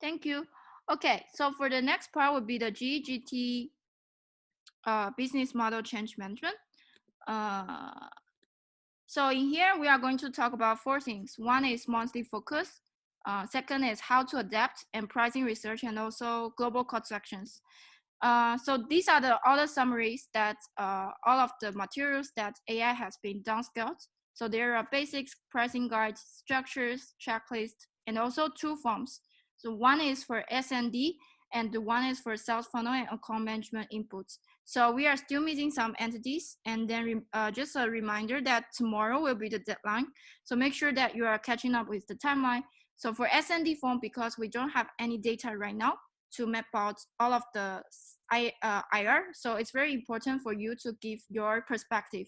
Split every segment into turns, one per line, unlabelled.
Thank you. Okay, so for the next part would be the GGT business model change management. So in here, we are going to talk about four things. One is monthly focus. Second is how to adapt and pricing research, and also global call to actions. So these are all the summaries that all of the materials that AI has been downscaled. So there are basics, pricing guides, structures, checklists, and also two forms. So one is for S&D, and the one is for sales funnel and account management inputs. So we are still missing some entities, and then just a reminder that tomorrow will be the deadline. So make sure that you are catching up with the timeline. So for S&D form, because we don't have any data right now to map out all of the IR, so it's very important for you to give your perspective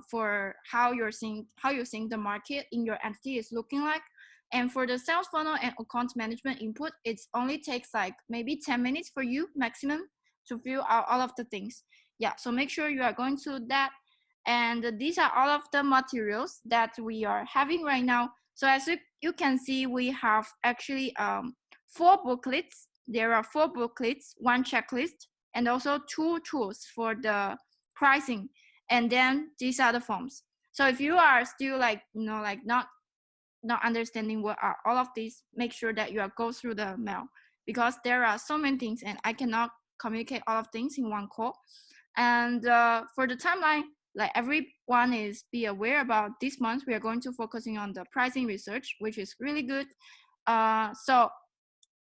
for how you think the market in your entity is looking like. And for the sales funnel and account management input, it only takes like maybe 10 minutes for you maximum to fill out all of the things. Yeah, so make sure you are going to that. And these are all of the materials that we are having right now. So as you can see, we have actually 4 booklets. There are 4 booklets, 1 checklist, and also 2 tools for the pricing. And then these are the forms. So if you are still like, not understanding what are all of these, make sure that you are go through the mail, because there are so many things and I cannot communicate all of things in one call. And for the timeline, like everyone is be aware about this month, we are going to focusing on the pricing research, which is really good. So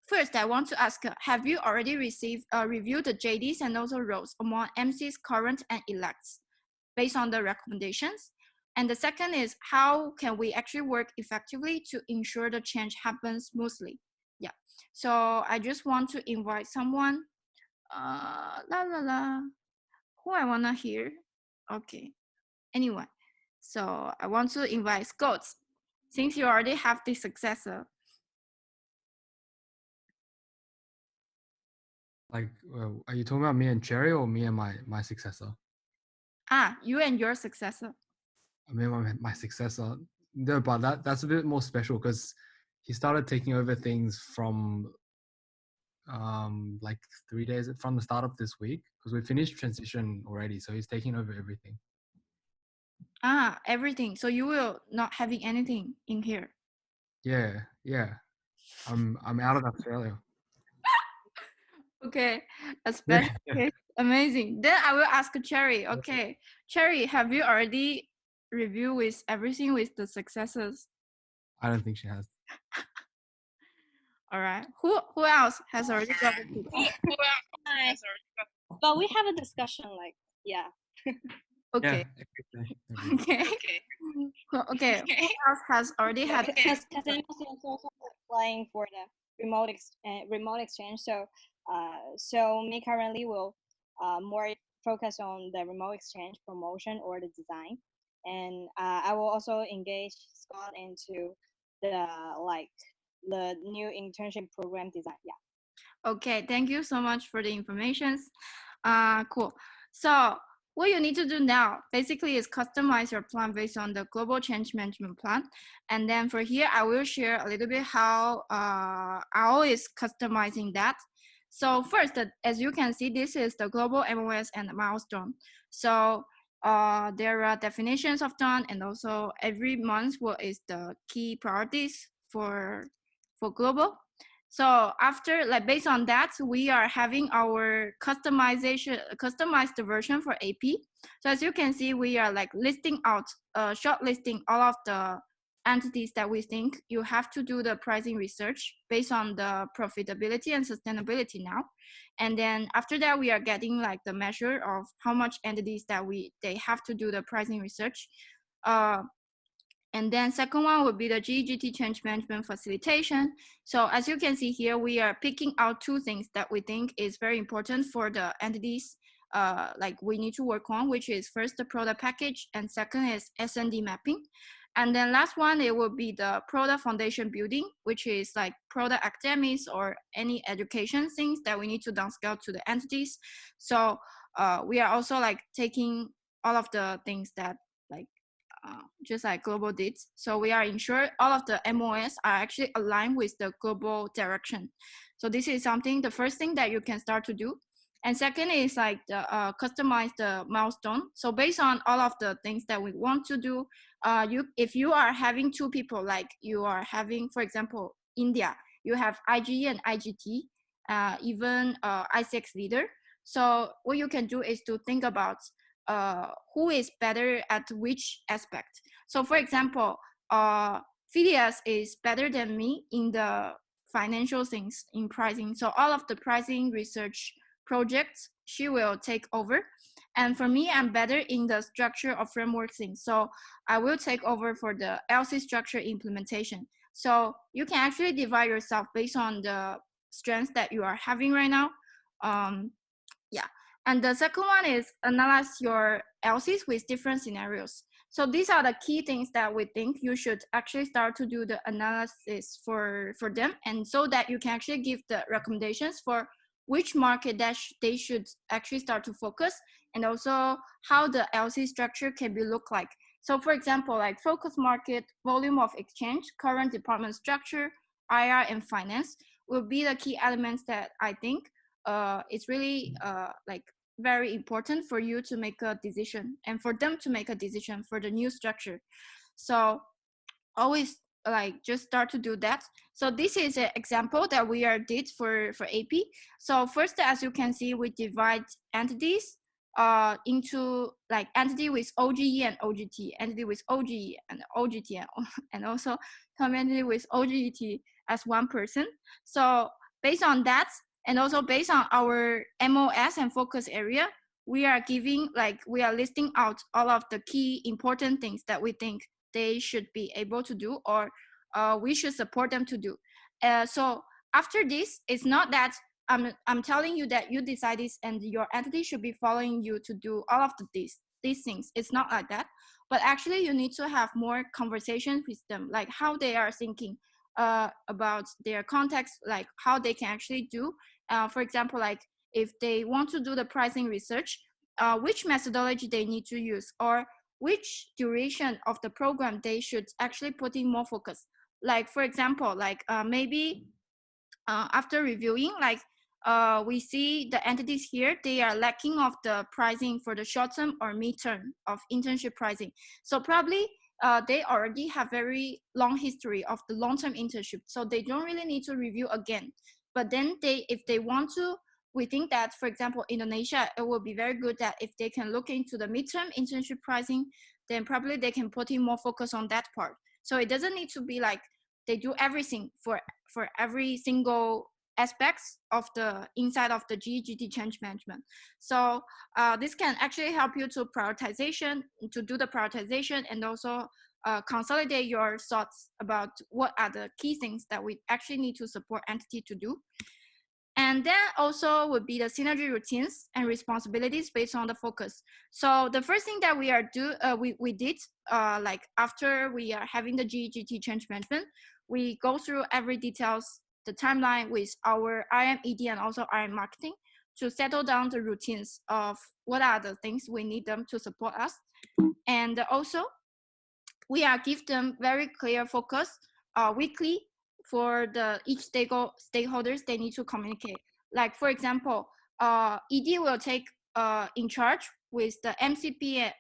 first, I want to ask, have you already reviewed the JDs and also roles among MCs, current and elects based on the recommendations? And the second is, how can we actually work effectively to ensure the change happens smoothly? Yeah, so I just want to invite someone. Who I wanna hear? Okay, anyway, so I want to invite Scott, since you already have the successor.
Like, are you talking about me and Cherry or me and my successor?
You and your successor.
I mean, my successor. No, but that's a bit more special because he started taking over things from like 3 days from the start of this week, because we finished transition already. So he's taking over everything.
Everything. So you will not having anything in here.
Yeah. I'm out of Australia.
Okay, a special case. Amazing. Then I will ask Cherry. Okay, Cherry, have you already reviewed with everything with the successors?
I don't think she has.
All right. Who else has already got it?
But we have a discussion, like, yeah.
Okay.
Yeah,
Okay. Okay. Who else has already had?
Because Embassy is also applying for the remote exchange. So me currently will more focus on the remote exchange promotion or the design, and I will also engage Scott into the new internship program design. Yeah.
Okay. Thank you so much for the informations. Cool. So what you need to do now basically is customize your plan based on the global change management plan. And then for here, I will share a little bit how OWL is customizing that. So first, as you can see, this is the global MOS and milestone. So there are definitions of done, and also every month what is the key priorities for global. So after, like, based on that, we are having our customized version for AP. So as you can see, we are like listing out, shortlisting all of the entities that we think you have to do the pricing research based on the profitability and sustainability now. And then after that, we are getting like the measure of how much entities that they have to do the pricing research. And then second one would be the GGT change management facilitation. So as you can see here, we are picking out 2 things that we think is very important for the entities like we need to work on, which is first the product package, and second is S&D mapping. And then last one, it will be the product foundation building, which is like product academics or any education things that we need to downscale to the entities. So we are also like taking all of the things that like just like Global did. So we are ensure all of the MOS are actually aligned with the global direction. So this is something, the first thing that you can start to do. And second is like the customize the milestone. So based on all of the things that we want to do, if you are having two people, like you are having, for example, India, you have IGE and IGT, even ICX leader. So what you can do is to think about who is better at which aspect. So for example, Phileas is better than me in the financial things, in pricing. So all of the pricing research projects, she will take over. And for me, I'm better in the structure of framework things. So I will take over for the LC structure implementation. So you can actually divide yourself based on the strengths that you are having right now. Yeah. And the second one is analyze your LCs with different scenarios. So these are the key things that we think you should actually start to do the analysis for them, and so that you can actually give the recommendations for which market that they should actually start to focus, and also how the LC structure can be look like. So for example, like focus market, volume of exchange, current department structure, IR, and finance will be the key elements that I think it's really like very important for you to make a decision and for them to make a decision for the new structure. So always like just start to do that. So this is an example that we are did for AP. So first, as you can see, we divide entities into like entity with OGE and OGT, entity with OGE and OGT, and also community with OGT as one person. So based on that, and also based on our MOS and focus area, we are giving, like we are listing out all of the key important things that we think they should be able to do, or we should support them to do. So after this, it's not that I'm telling you that you decide this and your entity should be following you to do all of these things. It's not like that. But actually, you need to have more conversations with them, like how they are thinking about their context, like how they can actually do. For example, like if they want to do the pricing research, which methodology they need to use, or which duration of the program they should actually put in more focus. Like for example, like maybe after reviewing, like we see the entities here, they are lacking of the pricing for the short term or mid-term of internship pricing. So probably they already have very long history of the long-term internship, so they don't really need to review again. But then if they want to, we think that, for example, Indonesia, it will be very good that if they can look into the midterm internship pricing, then probably they can put in more focus on that part. So it doesn't need to be like they do everything for every single aspects of the inside of the GGT change management. So this can actually help you to do the prioritization, and also consolidate your thoughts about what are the key things that we actually need to support entity to do. And then also would be the synergy routines and responsibilities based on the focus. So the first thing that we did, like after we are having the GGT change management, we go through every details, the timeline with our IM ED and also IM marketing to settle down the routines of what are the things we need them to support us. And also we are give them very clear focus weekly for each stakeholders they need to communicate. Like for example, ED will take in charge with the MCP.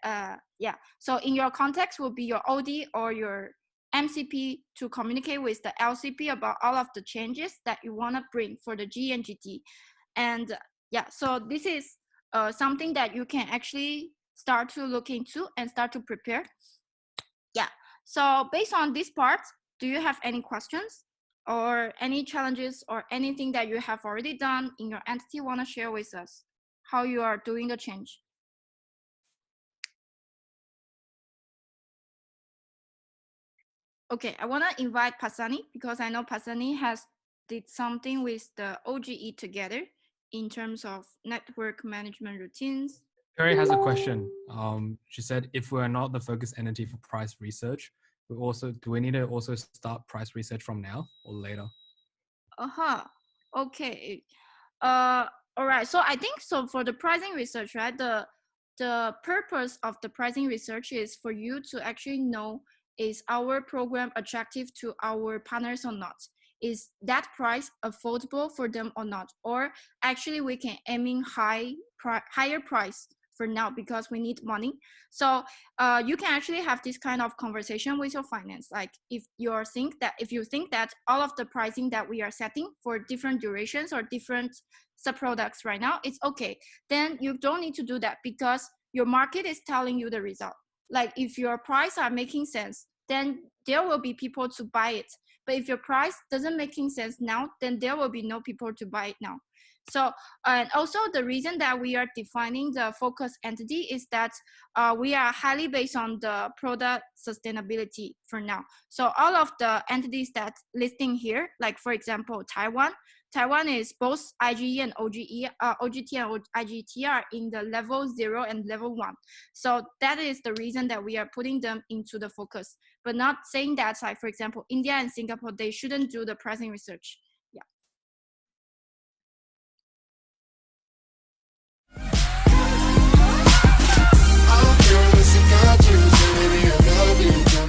Yeah, so in your context will be your OD or your MCP to communicate with the LCP about all of the changes that you want to bring for the G and GT. And yeah, so this is something that you can actually start to look into and start to prepare. Yeah, so based on this part, do you have any questions or any challenges or anything that you have already done in your entity want to share with us, how you are doing the change? Okay, I want to invite Pasani, because I know Pasani has did something with the OGE together in terms of network management routines.
Carrie has a question. She said, if we're not the focus entity for price research, do we need to also start price research from now or later?
Okay. All right. So I think so for the pricing research, right? the purpose of the pricing research is for you to actually know, is our program attractive to our partners or not? Is that price affordable for them or not? Or actually we can aiming higher price for now because we need money. So you can actually have this kind of conversation with your finance. Like if you think that all of the pricing that we are setting for different durations or different sub-products right now, it's okay, then you don't need to do that because your market is telling you the result. Like if your price are making sense, then there will be people to buy it. But if your price doesn't making sense now, then there will be no people to buy it now. So, and also the reason that we are defining the focus entity is that we are highly based on the product sustainability for now. So all of the entities that listing here, like for example, Taiwan is both IGE and OGT and IGT are in the level 0 and level 1. So that is the reason that we are putting them into the focus, but not saying that, like for example, India and Singapore, they shouldn't do the pricing research.